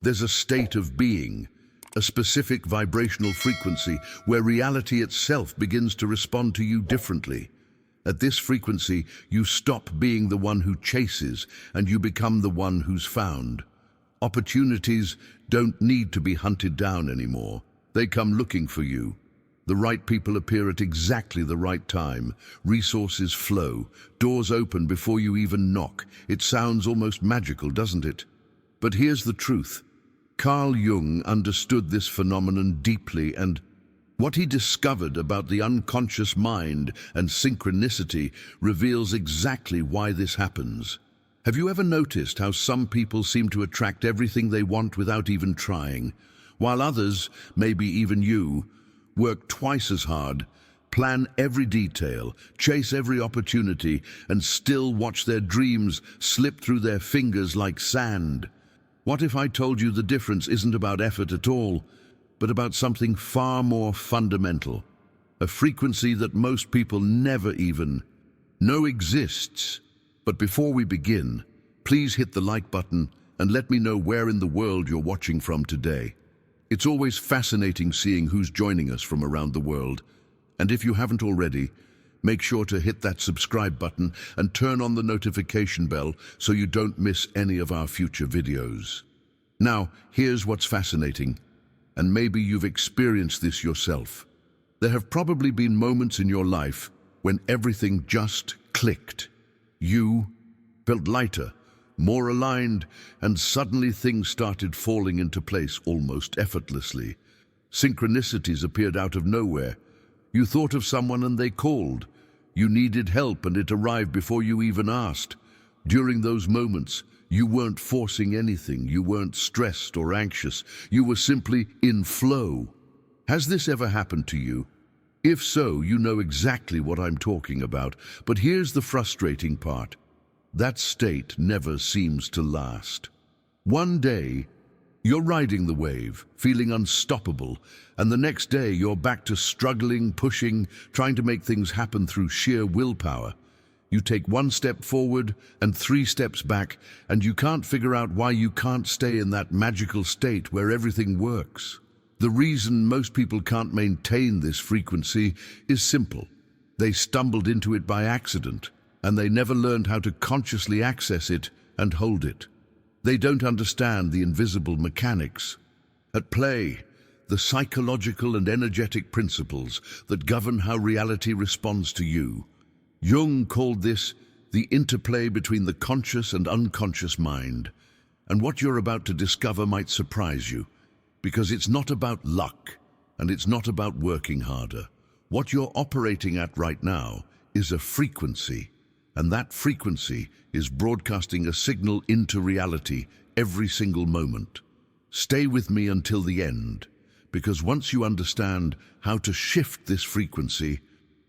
There's a state of being, a specific vibrational frequency where reality itself begins to respond to you differently. At this frequency, you stop being the one who chases and you become the one who's found. Opportunities don't need to be hunted down anymore. They come looking for you. The right people appear at exactly the right time. Resources flow. Doors open before you even knock. It sounds almost magical, doesn't it? But here's the truth. Carl Jung understood this phenomenon deeply, and what he discovered about the unconscious mind and synchronicity reveals exactly why this happens. Have you ever noticed how some people seem to attract everything they want without even trying, while others, maybe even you, work twice as hard, plan every detail, chase every opportunity, and still watch their dreams slip through their fingers like sand? What if I told you the difference isn't about effort at all, but about something far more fundamental, a frequency that most people never even know exists? But before we begin, please hit the like button and let me know where in the world you're watching from today. It's always fascinating seeing who's joining us from around the world. And if you haven't already, make sure to hit that subscribe button and turn on the notification bell so you don't miss any of our future videos. Now, here's what's fascinating, and maybe you've experienced this yourself. There have probably been moments in your life when everything just clicked. You felt lighter, more aligned, and suddenly things started falling into place almost effortlessly. Synchronicities appeared out of nowhere. You thought of someone and they called. You needed help and it arrived before you even asked. During those moments, you weren't forcing anything. You weren't stressed or anxious. You were simply in flow. Has this ever happened to you? If so, you know exactly what I'm talking about. But here's the frustrating part. That state never seems to last. One day, you're riding the wave, feeling unstoppable, and the next day you're back to struggling, pushing, trying to make things happen through sheer willpower. You take one step forward and 3 steps back, and you can't figure out why you can't stay in that magical state where everything works. The reason most people can't maintain this frequency is simple. They stumbled into it by accident, and they never learned how to consciously access it and hold it. They don't understand the invisible mechanics at play, the psychological and energetic principles that govern how reality responds to you. Jung called this the interplay between the conscious and unconscious mind. And what you're about to discover might surprise you, because it's not about luck, and it's not about working harder. What you're operating at right now is a frequency, and that frequency is broadcasting a signal into reality every single moment. Stay with me until the end, because once you understand how to shift this frequency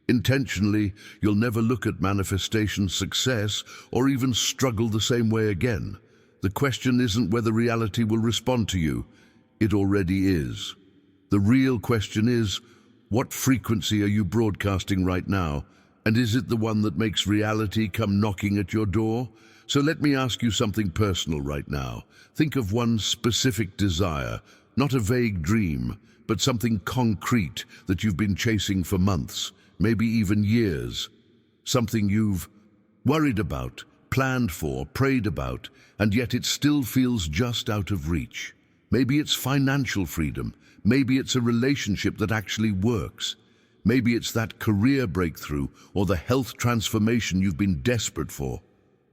intentionally, you'll never look at manifestation success or even struggle the same way again. The question isn't whether reality will respond to you. It already is. The real question is, what frequency are you broadcasting right now? And is it the one that makes reality come knocking at your door? So let me ask you something personal right now. Think of one specific desire, not a vague dream, but something concrete that you've been chasing for months, maybe even years. Something you've worried about, planned for, prayed about, and yet it still feels just out of reach. Maybe it's financial freedom. Maybe it's a relationship that actually works. Maybe it's that career breakthrough or the health transformation you've been desperate for.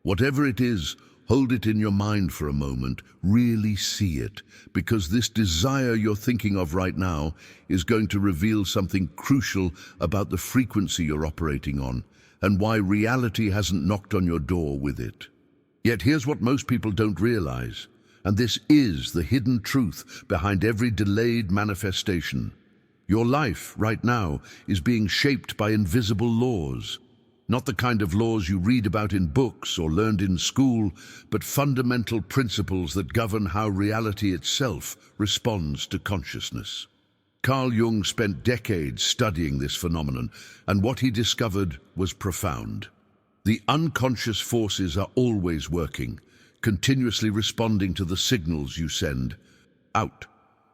Whatever it is, hold it in your mind for a moment, really see it, because this desire you're thinking of right now is going to reveal something crucial about the frequency you're operating on and why reality hasn't knocked on your door with it. Yet here's what most people don't realize, and this is the hidden truth behind every delayed manifestation. Your life right now is being shaped by invisible laws. Not the kind of laws you read about in books or learned in school, but fundamental principles that govern how reality itself responds to consciousness. Carl Jung spent decades studying this phenomenon, and what he discovered was profound. The unconscious forces are always working, continuously responding to the signals you send. out.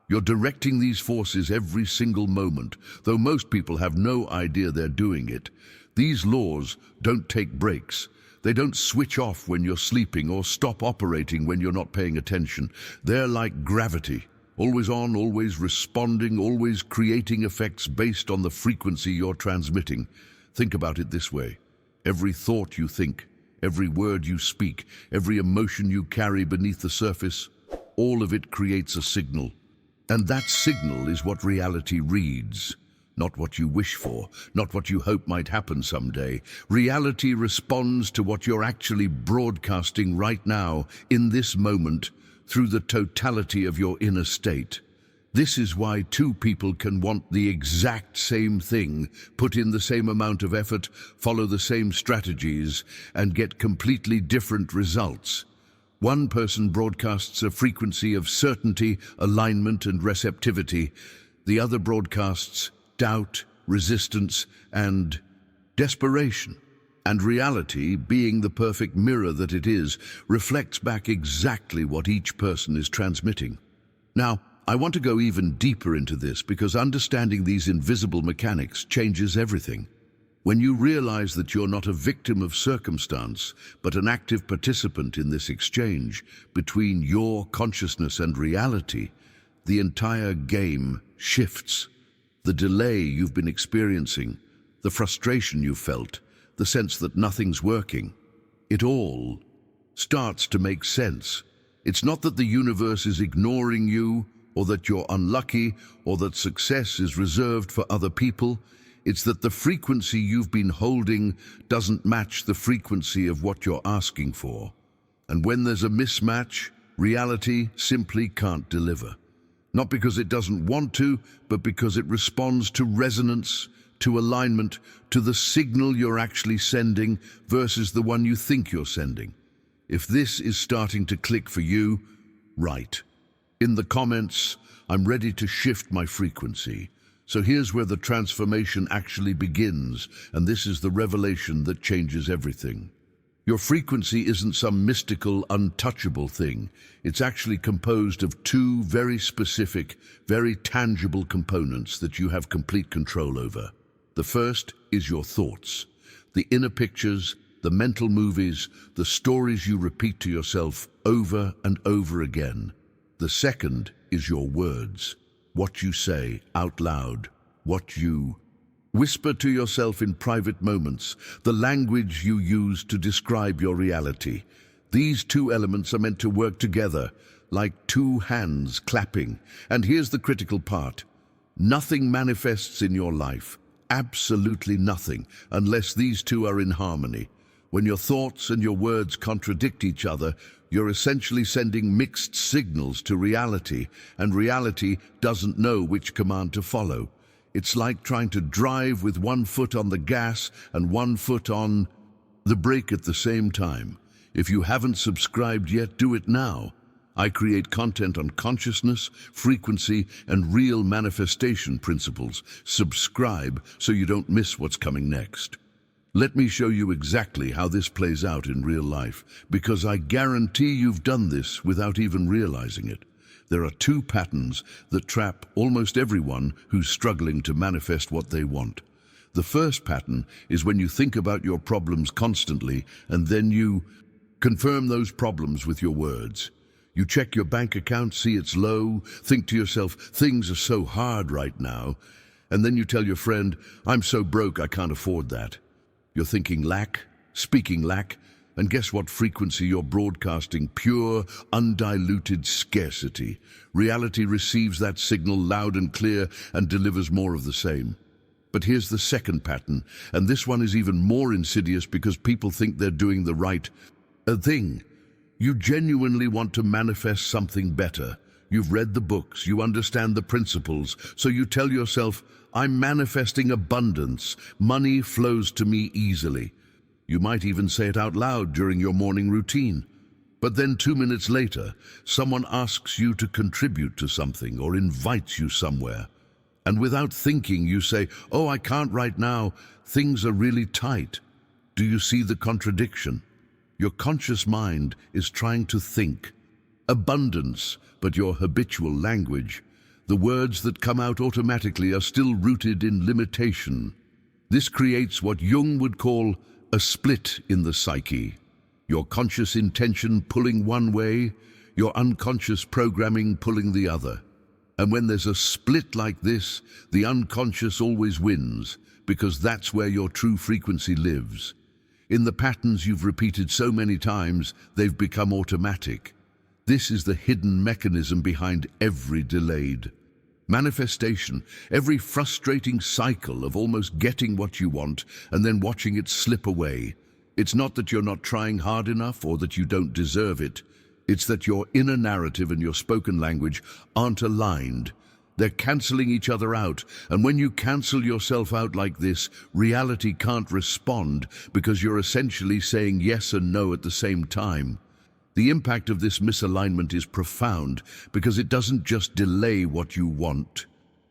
You're directing these forces every single moment, though most people have no idea they're doing it. These laws don't take breaks. They don't switch off when you're sleeping or stop operating when you're not paying attention. They're like gravity, always on, always responding, always creating effects based on the frequency you're transmitting. Think about it this way. Every thought you think, every word you speak, every emotion you carry beneath the surface, all of it creates a signal. And that signal is what reality reads. Not what you wish for, not what you hope might happen someday. Reality responds to what you're actually broadcasting right now, in this moment, through the totality of your inner state. This is why two people can want the exact same thing, put in the same amount of effort, follow the same strategies, and get completely different results. One person broadcasts a frequency of certainty, alignment, and receptivity. The other broadcasts doubt, resistance, and desperation. And reality, being the perfect mirror that it is, reflects back exactly what each person is transmitting. Now, I want to go even deeper into this because understanding these invisible mechanics changes everything. When you realize that you're not a victim of circumstance, but an active participant in this exchange between your consciousness and reality, the entire game shifts. The delay you've been experiencing, the frustration you felt, the sense that nothing's working, it all starts to make sense. It's not that the universe is ignoring you, or that you're unlucky, or that success is reserved for other people. It's that the frequency you've been holding doesn't match the frequency of what you're asking for. And when there's a mismatch, reality simply can't deliver. Not because it doesn't want to, but because it responds to resonance, to alignment, to the signal you're actually sending versus the one you think you're sending. If this is starting to click for you, write in the comments, "I'm ready to shift my frequency." So here's where the transformation actually begins, and this is the revelation that changes everything. Your frequency isn't some mystical, untouchable thing. It's actually composed of two very specific, very tangible components that you have complete control over. The first is your thoughts, the inner pictures, the mental movies, the stories you repeat to yourself over and over again. The second is your words, what you say out loud, what you whisper to yourself in private moments, the language you use to describe your reality. These two elements are meant to work together, like two hands clapping. And here's the critical part. Nothing manifests in your life, absolutely nothing, unless these two are in harmony. When your thoughts and your words contradict each other, you're essentially sending mixed signals to reality, and reality doesn't know which command to follow. It's like trying to drive with one foot on the gas and one foot on the brake at the same time. If you haven't subscribed yet, do it now. I create content on consciousness, frequency, and real manifestation principles. Subscribe so you don't miss what's coming next. Let me show you exactly how this plays out in real life, because I guarantee you've done this without even realizing it. There are two patterns that trap almost everyone who's struggling to manifest what they want. The first pattern is when you think about your problems constantly and then you confirm those problems with your words. You check your bank account, see it's low, think to yourself, things are so hard right now, and then you tell your friend, "I'm so broke I can't afford that." You're thinking lack, speaking lack, and guess what frequency you're broadcasting? Pure, undiluted scarcity. Reality receives that signal loud and clear and delivers more of the same. But here's the second pattern, and this one is even more insidious because people think they're doing the right thing. You genuinely want to manifest something better. You've read the books, you understand the principles, so you tell yourself, "I'm manifesting abundance. Money flows to me easily." You might even say it out loud during your morning routine. But then 2 minutes later, someone asks you to contribute to something or invites you somewhere. And without thinking, you say, "Oh, I can't right now. Things are really tight." Do you see the contradiction? Your conscious mind is trying to think, abundance, but your habitual language. The words that come out automatically are still rooted in limitation. This creates what Jung would call a split in the psyche. Your conscious intention pulling one way, your unconscious programming pulling the other. And when there's a split like this, the unconscious always wins, because that's where your true frequency lives. In the patterns you've repeated so many times, they've become automatic. This is the hidden mechanism behind every delayed manifestation, every frustrating cycle of almost getting what you want and then watching it slip away. It's not that you're not trying hard enough or that you don't deserve it. It's that your inner narrative and your spoken language aren't aligned. They're canceling each other out, and when you cancel yourself out like this, reality can't respond because you're essentially saying yes and no at the same time. The impact of this misalignment is profound because it doesn't just delay what you want,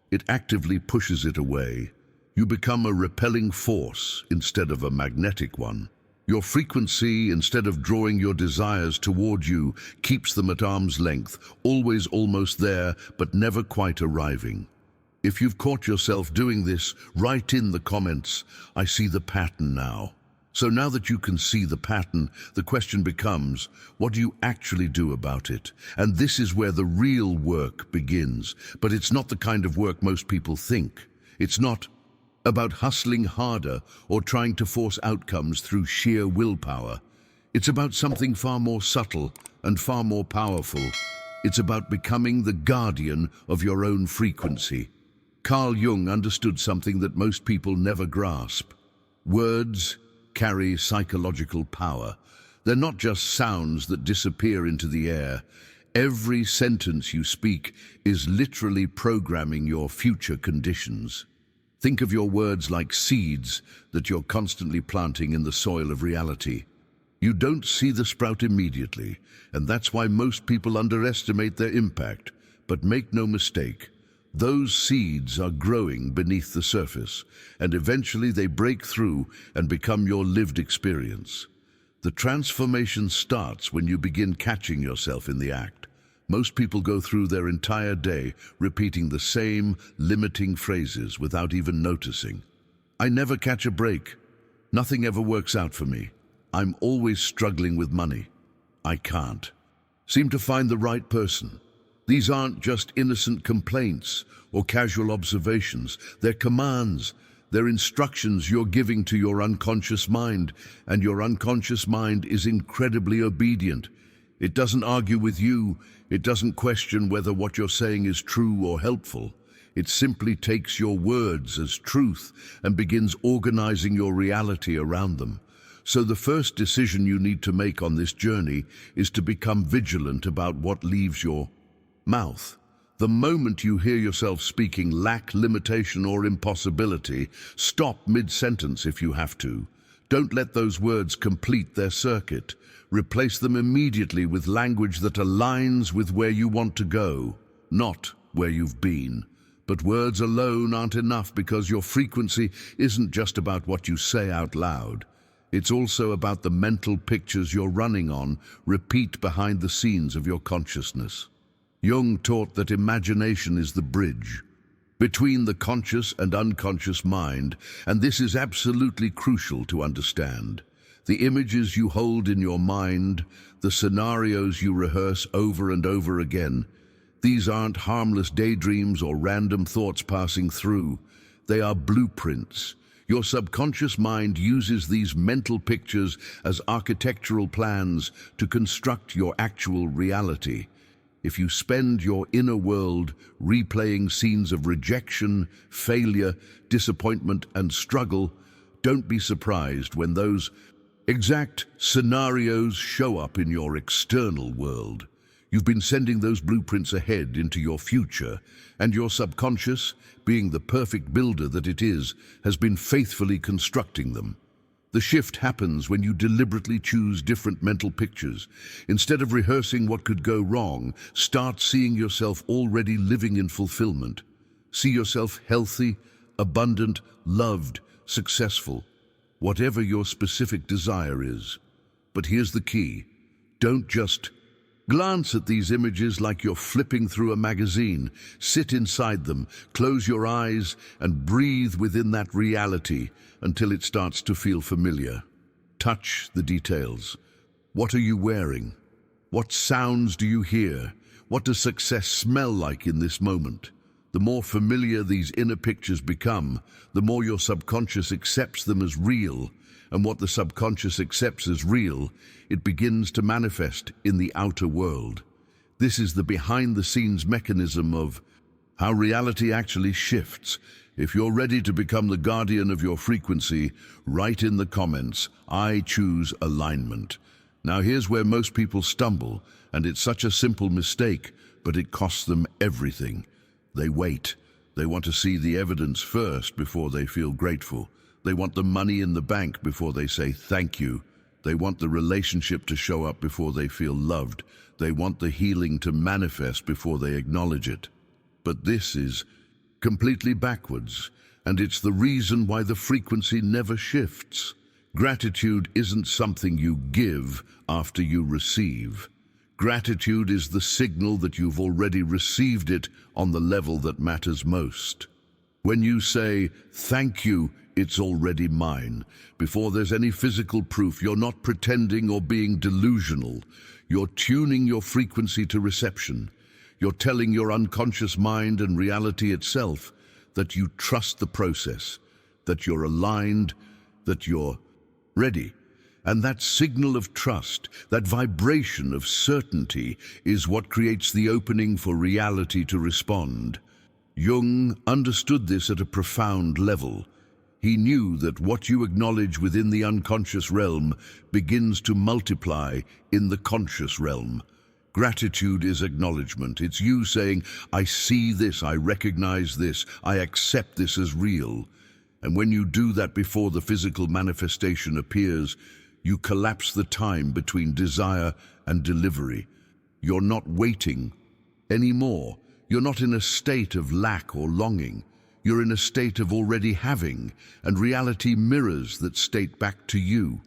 it actively pushes it away. You become a repelling force instead of a magnetic one. Your frequency, instead of drawing your desires toward you, keeps them at arm's length, always almost there, but never quite arriving. If you've caught yourself doing this, write in the comments, "I see the pattern now." So now that you can see the pattern, the question becomes, what do you actually do about it? And this is where the real work begins. But it's not the kind of work most people think. It's not about hustling harder or trying to force outcomes through sheer willpower. It's about something far more subtle and far more powerful. It's about becoming the guardian of your own frequency. Carl Jung understood something that most people never grasp. Words carry psychological power. They're not just sounds that disappear into the air. Every sentence you speak is literally programming your future conditions. Think of your words like seeds that you're constantly planting in the soil of reality. You don't see the sprout immediately, and that's why most people underestimate their impact. But make no mistake, those seeds are growing beneath the surface, and eventually they break through and become your lived experience. The transformation starts when you begin catching yourself in the act. Most people go through their entire day repeating the same limiting phrases without even noticing. I never catch a break. Nothing ever works out for me. I'm always struggling with money. I can't seem to find the right person. These aren't just innocent complaints or casual observations. They're commands. They're instructions you're giving to your unconscious mind, and your unconscious mind is incredibly obedient. It doesn't argue with you. It doesn't question whether what you're saying is true or helpful. It simply takes your words as truth and begins organizing your reality around them. So the first decision you need to make on this journey is to become vigilant about what leaves your mouth. The moment you hear yourself speaking lack, limitation, or impossibility, stop mid-sentence if you have to. Don't let those words complete their circuit. Replace them immediately with language that aligns with where you want to go, not where you've been. But words alone aren't enough because your frequency isn't just about what you say out loud. It's also about the mental pictures you're running on, repeat behind the scenes of your consciousness. Jung taught that imagination is the bridge between the conscious and unconscious mind, and this is absolutely crucial to understand. The images you hold in your mind, the scenarios you rehearse over and over again, these aren't harmless daydreams or random thoughts passing through. They are blueprints. Your subconscious mind uses these mental pictures as architectural plans to construct your actual reality. If you spend your inner world replaying scenes of rejection, failure, disappointment, and struggle, don't be surprised when those exact scenarios show up in your external world. You've been sending those blueprints ahead into your future, and your subconscious, being the perfect builder that it is, has been faithfully constructing them. The shift happens when you deliberately choose different mental pictures. Instead of rehearsing what could go wrong, start seeing yourself already living in fulfillment. See yourself healthy, abundant, loved, successful, whatever your specific desire is. But here's the key. Don't just Glance at these images like you're flipping through a magazine. Sit inside them, close your eyes, and breathe within that reality until it starts to feel familiar. Touch the details. What are you wearing? What sounds do you hear? What does success smell like in this moment? The more familiar these inner pictures become, the more your subconscious accepts them as real. And what the subconscious accepts as real, it begins to manifest in the outer world. This is the behind-the-scenes mechanism of how reality actually shifts. If you're ready to become the guardian of your frequency, write in the comments, "I choose alignment." Now here's where most people stumble, and it's such a simple mistake, but it costs them everything. They wait. They want to see the evidence first before they feel grateful. They want the money in the bank before they say thank you. They want the relationship to show up before they feel loved. They want the healing to manifest before they acknowledge it. But this is completely backwards, and it's the reason why the frequency never shifts. Gratitude isn't something you give after you receive. Gratitude is the signal that you've already received it on the level that matters most. When you say, "Thank you, it's already mine," before there's any physical proof, you're not pretending or being delusional. You're tuning your frequency to reception. You're telling your unconscious mind and reality itself that you trust the process, that you're aligned, that you're ready. And that signal of trust, that vibration of certainty, is what creates the opening for reality to respond. Jung understood this at a profound level. He knew that what you acknowledge within the unconscious realm begins to multiply in the conscious realm. Gratitude is acknowledgement. It's you saying, "I see this, I recognize this, I accept this as real." And when you do that before the physical manifestation appears, you collapse the time between desire and delivery. You're not waiting anymore. You're not in a state of lack or longing. You're in a state of already having, and reality mirrors that state back to you.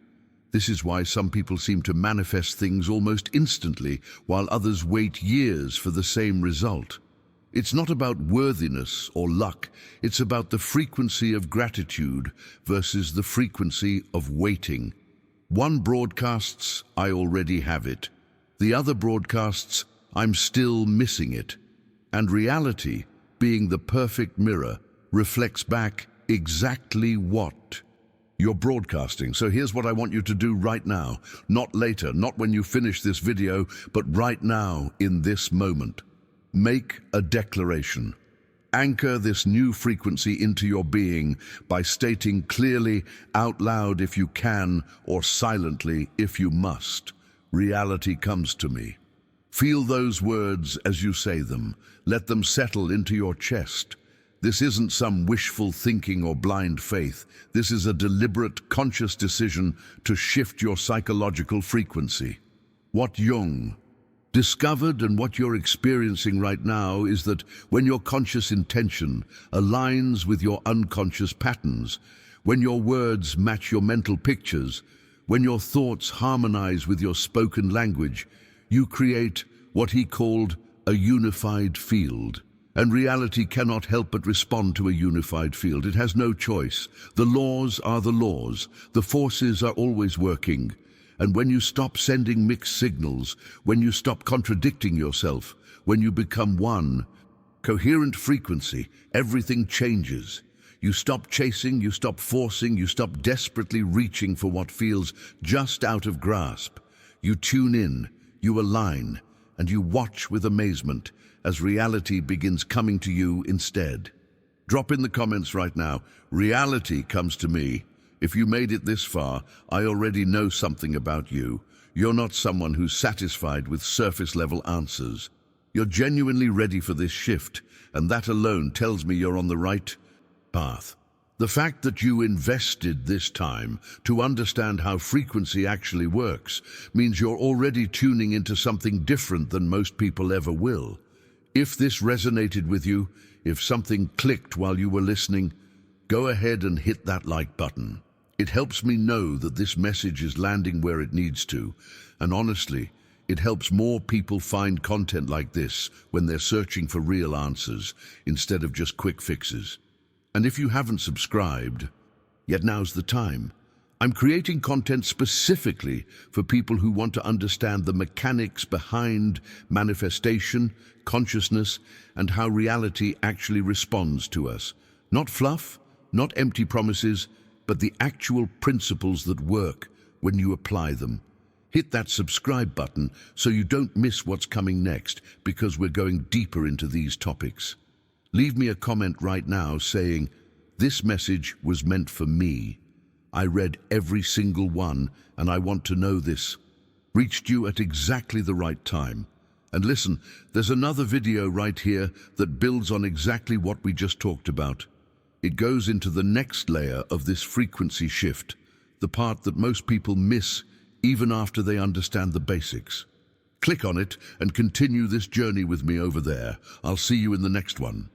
This is why some people seem to manifest things almost instantly, while others wait years for the same result. It's not about worthiness or luck. It's about the frequency of gratitude versus the frequency of waiting. One broadcasts, "I already have it." The other broadcasts, "I'm still missing it." And reality, being the perfect mirror, reflects back exactly what you're broadcasting. So here's what I want you to do right now. Not later, not when you finish this video, but right now, in this moment. Make a declaration. Anchor this new frequency into your being by stating clearly, out loud if you can, or silently if you must, "Reality comes to me." Feel those words as you say them. Let them settle into your chest. This isn't some wishful thinking or blind faith. This is a deliberate, conscious decision to shift your psychological frequency. What Jung discovered and what you're experiencing right now is that when your conscious intention aligns with your unconscious patterns, when your words match your mental pictures, when your thoughts harmonize with your spoken language, you create what he called a unified field. And reality cannot help but respond to a unified field. It has no choice. The laws are the laws. The forces are always working. And when you stop sending mixed signals, when you stop contradicting yourself, when you become one coherent frequency, everything changes. You stop chasing, you stop forcing, you stop desperately reaching for what feels just out of grasp. You tune in, you align, and you watch with amazement as reality begins coming to you instead. Drop in the comments right now, "Reality comes to me." If you made it this far, I already know something about you. You're not someone who's satisfied with surface-level answers. You're genuinely ready for this shift, and that alone tells me you're on the right path. The fact that you invested this time to understand how frequency actually works means you're already tuning into something different than most people ever will. If this resonated with you, if something clicked while you were listening, go ahead and hit that like button. It helps me know that this message is landing where it needs to, and honestly, It helps more people find content like this when they're searching for real answers instead of just quick fixes. And if you haven't subscribed, yet now's the time. I'm creating content specifically for people who want to understand the mechanics behind manifestation, consciousness, and how reality actually responds to us. Not fluff, not empty promises, but the actual principles that work when you apply them. Hit that subscribe button so you don't miss what's coming next, because we're going deeper into these topics. Leave me a comment right now saying, "This message was meant for me. I read every single one, and I want to know this." Reached you at exactly the right time. And listen, there's another video right here that builds on exactly what we just talked about. It goes into the next layer of this frequency shift, the part that most people miss even after they understand the basics. Click on it and continue this journey with me over there. I'll see you in the next one.